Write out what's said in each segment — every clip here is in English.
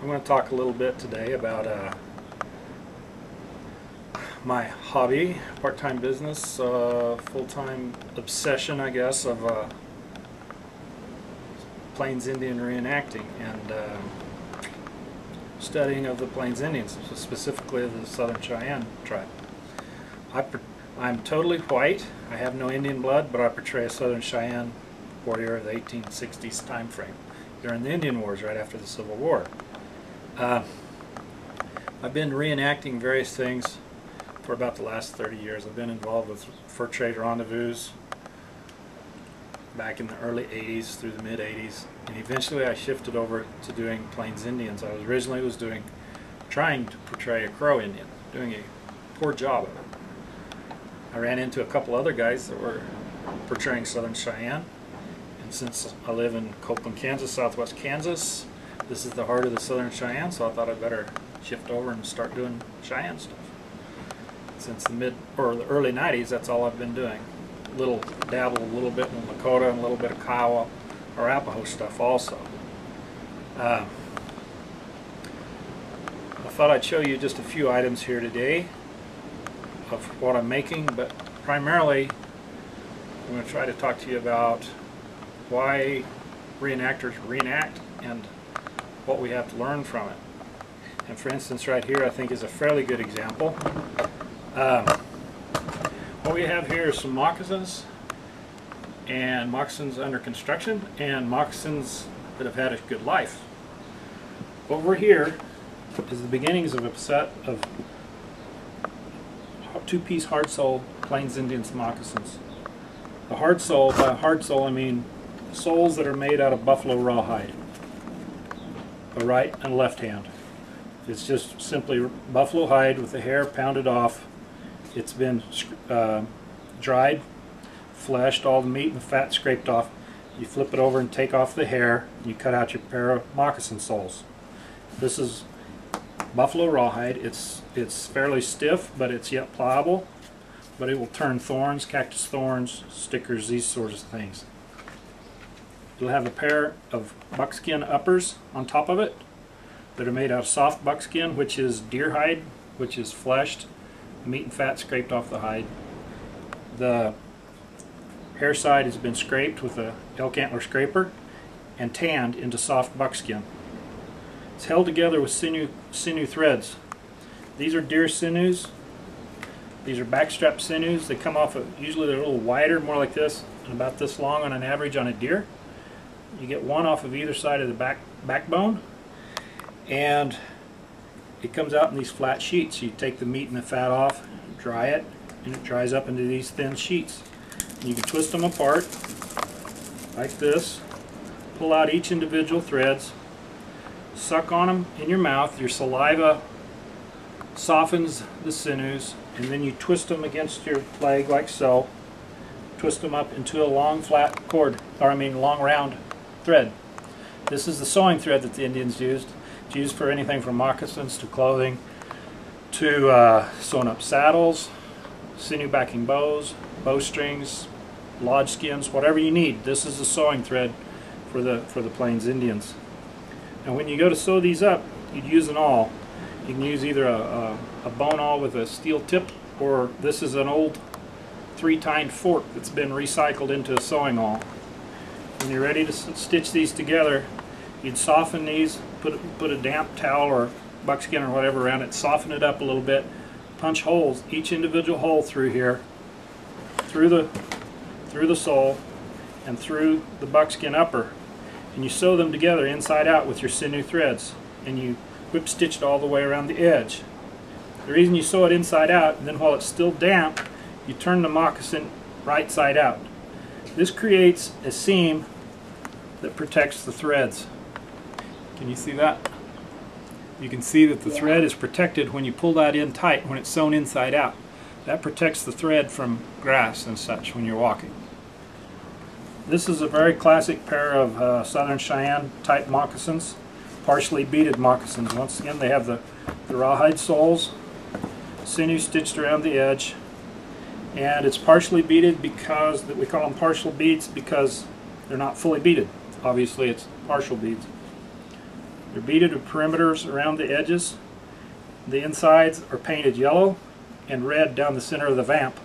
I'm going to talk a little bit today about my hobby, part-time business, full-time obsession, I guess, of Plains Indian reenacting and studying of the Plains Indians, specifically the Southern Cheyenne tribe. I'm totally white. I have no Indian blood, but I portray a Southern Cheyenne warrior of the 1860s time frame during the Indian Wars, right after the Civil War. I've been reenacting various things for about the last 30 years. I've been involved with fur trade rendezvous back in the early 80s through the mid 80s, and eventually I shifted over to doing Plains Indians. I was originally trying to portray a Crow Indian, doing a poor job of it. I ran into a couple other guys that were portraying Southern Cheyenne, and since I live in Copeland, Kansas, southwest Kansas, this is the heart of the Southern Cheyenne, so I thought I'd better shift over and start doing Cheyenne stuff. Since the early 90s, that's all I've been doing. Dabble a little bit in Lakota and a little bit of Kiowa, Arapaho stuff also. I thought I'd show you just a few items here today of what I'm making, but primarily I'm going to try to talk to you about why reenactors reenact and what we have to learn from it. And for instance, right here I think is a fairly good example. What we have here is some moccasins, and moccasins under construction, and moccasins that have had a good life. Over here is the beginnings of a set of two-piece hard-soled Plains Indians moccasins. The hard sole, by hard sole I mean soles that are made out of buffalo rawhide, a right and left hand. It's just simply buffalo hide with the hair pounded off. It's been dried, fleshed, all the meat and the fat scraped off. You flip it over and take off the hair, and you cut out your pair of moccasin soles. This is buffalo rawhide. It's fairly stiff, but it's yet pliable. But it will turn thorns, cactus thorns, stickers, these sorts of things. It'll have a pair of buckskin uppers on top of it that are made out of soft buckskin, which is deer hide, which is fleshed, meat and fat scraped off the hide. The hair side has been scraped with a elk antler scraper and tanned into soft buckskin. It's held together with sinew threads. These are deer sinews. These are backstrap sinews. They come off usually they're a little wider, more like this, and about this long on an average on a deer. You get one off of either side of the backbone, and it comes out in these flat sheets. You take the meat and the fat off, dry it, and it dries up into these thin sheets. And you can twist them apart like this, pull out each individual threads, suck on them in your mouth. Your saliva softens the sinews, and then you twist them against your leg like so. Twist them up into a long flat cord, long round thread. This is the sewing thread that the Indians used. It's used for anything from moccasins to clothing to sewing up saddles, sinew backing bows, bowstrings, lodge skins, whatever you need. This is the sewing thread for the Plains Indians. And when you go to sew these up, you'd use an awl. You can use either a bone awl with a steel tip, or this is an old three-tined fork that's been recycled into a sewing awl. When you're ready to stitch these together, you'd soften these, put a damp towel or buckskin or whatever around it, soften it up a little bit, punch holes, each individual hole through here, through the sole and through the buckskin upper, and you sew them together inside out with your sinew threads, and you whip stitch it all the way around the edge. The reason you sew it inside out, and then while it's still damp, you turn the moccasin right side out. This creates a seam that protects the threads. Can you see that? You can see that the thread is protected when you pull that in tight, when it's sewn inside out. That protects the thread from grass and such when you're walking. This is a very classic pair of Southern Cheyenne type moccasins, partially beaded moccasins. Once again, they have the rawhide soles, sinew stitched around the edge, and it's partially beaded because we call them partial beads because they're not fully beaded. Obviously, it's partial beads. They're beaded with perimeters around the edges. The insides are painted yellow and red down the center of the vamp.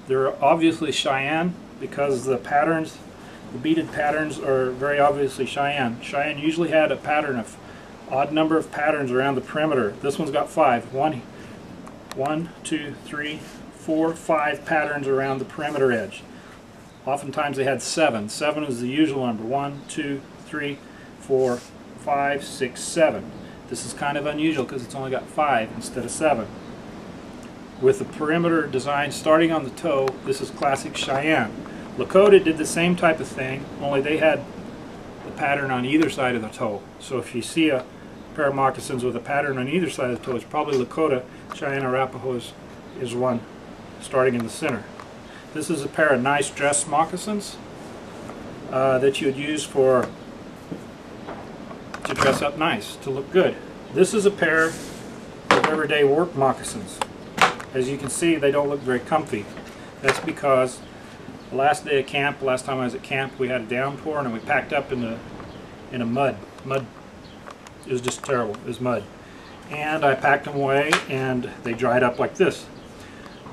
They're obviously Cheyenne because the patterns, the beaded patterns, are very obviously Cheyenne. Cheyenne usually had a pattern of odd number of patterns around the perimeter. This one's got 5. 1, 2, 3, 4, 5 patterns around the perimeter edge. Oftentimes they had 7. 7 is the usual number. 1, 2, 3, 4, 5, 6, 7. This is kind of unusual because it's only got 5 instead of 7. With the perimeter design starting on the toe, this is classic Cheyenne. Lakota did the same type of thing, only they had the pattern on either side of the toe. So if you see a pair of moccasins with a pattern on either side of the toe, it's probably Lakota. Cheyenne Arapaho is one starting in the center. This is a pair of nice dress moccasins that you would use to dress up nice, to look good. This is a pair of everyday work moccasins. As you can see, they don't look very comfy. That's because the last day of camp, last time I was at camp, we had a downpour and we packed up in a mud. It was just terrible. It was mud. And I packed them away and they dried up like this.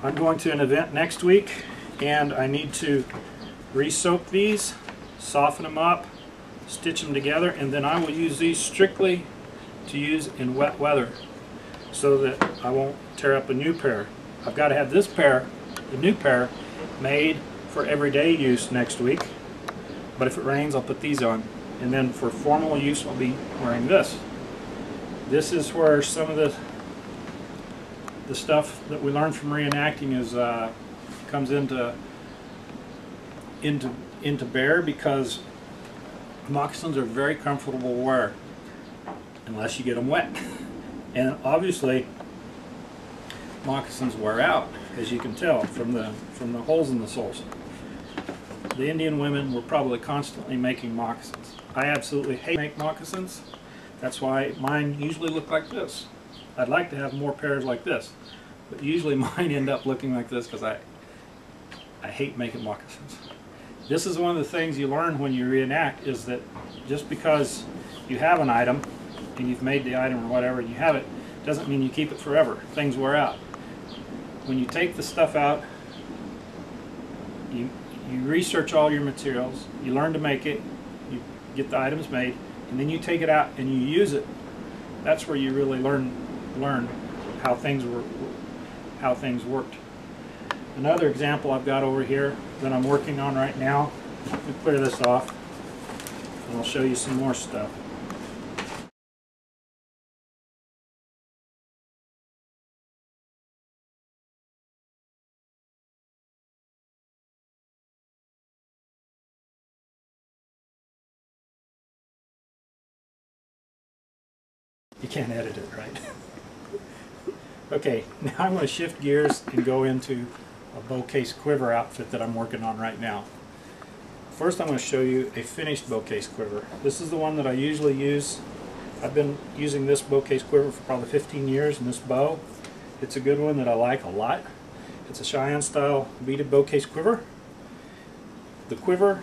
I'm going to an event next week and I need to re-soak these, soften them up, stitch them together, and then I will use these strictly to use in wet weather so that I won't tear up a new pair. I've got to have this pair, the new pair, made for everyday use next week, but if it rains I'll put these on, and then for formal use I'll be wearing this. This is where some of the stuff that we learned from reenacting is comes into bear, because moccasins are very comfortable to wear unless you get them wet. And obviously moccasins wear out, as you can tell from the holes in the soles. The Indian women were probably constantly making moccasins. I absolutely hate make moccasins. That's why mine usually look like this. I'd like to have more pairs like this, but usually mine end up looking like this because I hate making moccasins. This is one of the things you learn when you reenact, is that just because you have an item and you've made the item or whatever and you have it, doesn't mean you keep it forever. Things wear out. When you take the stuff out, you research all your materials, you learn to make it, you get the items made, and then you take it out and you use it. That's where you really learn how things worked. Another example I've got over here that I'm working on right now. Let me clear this off and I'll show you some more stuff. You can't edit it, right? Okay, now I'm going to shift gears and go into a bow case quiver outfit that I'm working on right now. First I'm going to show you a finished bow case quiver. This is the one that I usually use. I've been using this bow case quiver for probably 15 years, and this bow, it's a good one that I like a lot. It's a Cheyenne style beaded bow case quiver. The quiver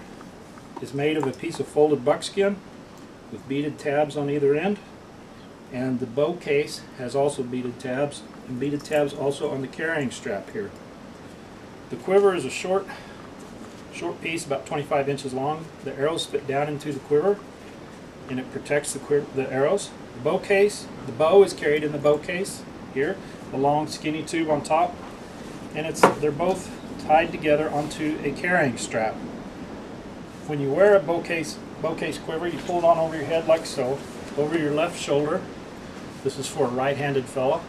is made of a piece of folded buckskin with beaded tabs on either end. And the bow case has also beaded tabs, and beaded tabs also on the carrying strap here. The quiver is a short piece, about 25 inches long. The arrows fit down into the quiver, and it protects the arrows. The bow case, the bow is carried in the bow case here, the long skinny tube on top, and they're both tied together onto a carrying strap. When you wear a bow case quiver, you pull it on over your head like so, over your left shoulder. This is for a right-handed fella.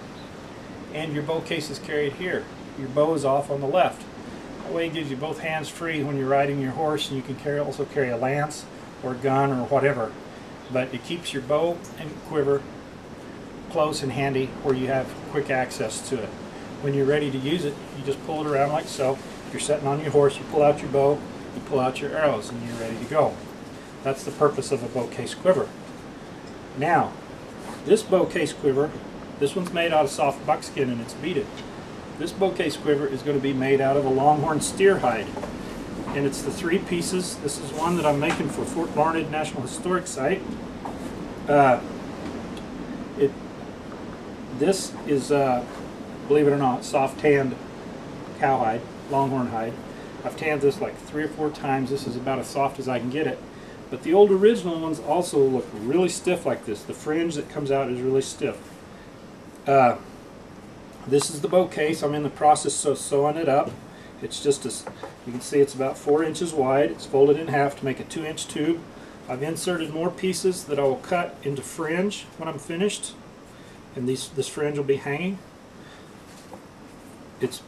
And your bow case is carried here. Your bow is off on the left. That way it gives you both hands free when you're riding your horse, and you can also carry a lance or a gun or whatever. But it keeps your bow and quiver close and handy where you have quick access to it. When you're ready to use it, you just pull it around like so. If you're sitting on your horse, you pull out your bow, you pull out your arrows, and you're ready to go. That's the purpose of a bow case quiver. Now, this bow case quiver, this one's made out of soft buckskin and it's beaded. This bow case quiver is going to be made out of a longhorn steer hide. And it's the 3 pieces. This is one that I'm making for Fort Larned National Historic Site. This is, believe it or not, soft tanned cowhide, longhorn hide. I've tanned this like 3 or 4 times. This is about as soft as I can get it. But the old original ones also look really stiff like this. The fringe that comes out is really stiff. This is the bow case. I'm in the process of sewing it up. It's just as you can see, it's about 4 inches wide. It's folded in half to make a 2-inch tube. I've inserted more pieces that I will cut into fringe when I'm finished, and this fringe will be hanging.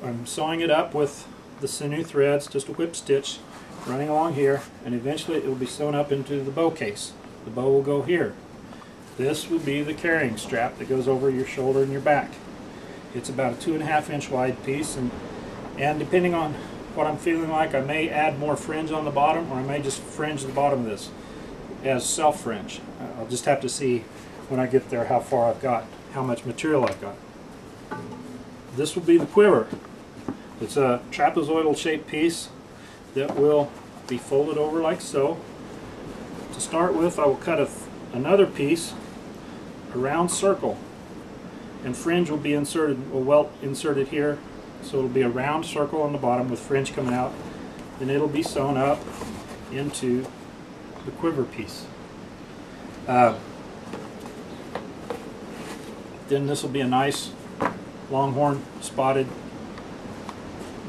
I'm sewing it up with the sinew threads, just a whip stitch running along here, and eventually it will be sewn up into the bow case. The bow will go here. This will be the carrying strap that goes over your shoulder and your back. It's about a 2.5-inch wide piece, and depending on what I'm feeling like, I may add more fringe on the bottom, or I may just fringe the bottom of this as self fringe. I'll just have to see when I get there how far I've got, how much material I've got. This will be the quiver. It's a trapezoidal shaped piece that will be folded over like so. To start with, I will cut another piece, a round circle, and fringe will be inserted, welt inserted here, so it'll be a round circle on the bottom with fringe coming out. Then it'll be sewn up into the quiver piece. Then this will be a nice longhorn spotted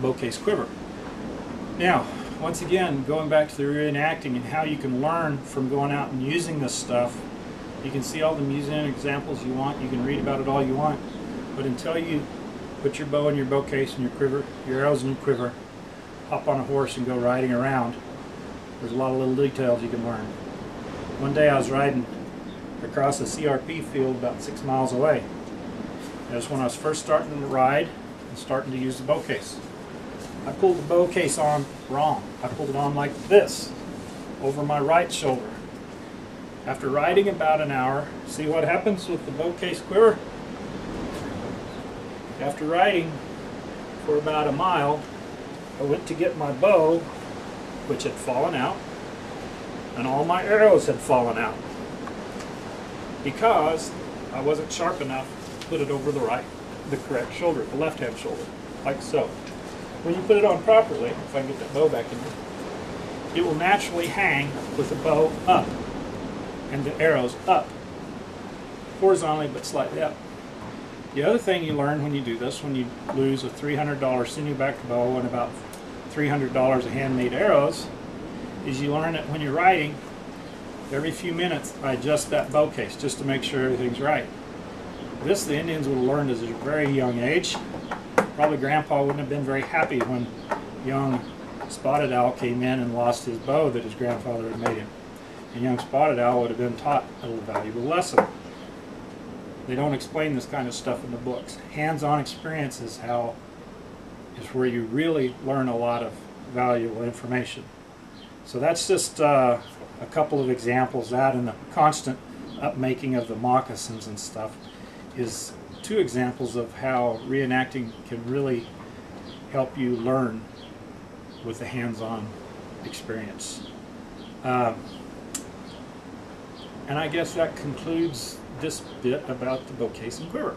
bow case quiver. Now, once again, going back to the reenacting and how you can learn from going out and using this stuff. You can see all the museum examples you want, you can read about it all you want, but until you put your bow in your bow case and your quiver, your arrows in your quiver, hop on a horse and go riding around, there's a lot of little details you can learn. One day I was riding across a CRP field about 6 miles away. That was when I was first starting to ride and starting to use the bow case. I pulled the bow case on wrong. I pulled it on like this, over my right shoulder. After riding about an hour, see what happens with the bow case quiver? After riding for about a mile, I went to get my bow, which had fallen out, and all my arrows had fallen out because I wasn't sharp enough to put it over the correct shoulder, the left-hand shoulder, like so. When you put it on properly, if I can get that bow back in there, it will naturally hang with the bow up and the arrows up, horizontally but slightly up. The other thing you learn when you do this, when you lose a $300 sinew-backed bow and about $300 of handmade arrows, is you learn that when you're riding, every few minutes I adjust that bow case just to make sure everything's right. This the Indians would have learned at a very young age. Probably Grandpa wouldn't have been very happy when young Spotted Owl came in and lost his bow that his grandfather had made him. And young Spotted Owl would have been taught a little valuable lesson. They don't explain this kind of stuff in the books. Hands-on experience is where you really learn a lot of valuable information. So that's just a couple of examples. That and the constant upmaking of the moccasins and stuff is 2 examples of how reenacting can really help you learn with the hands-on experience. And I guess that concludes this bit about the bow case and quiver.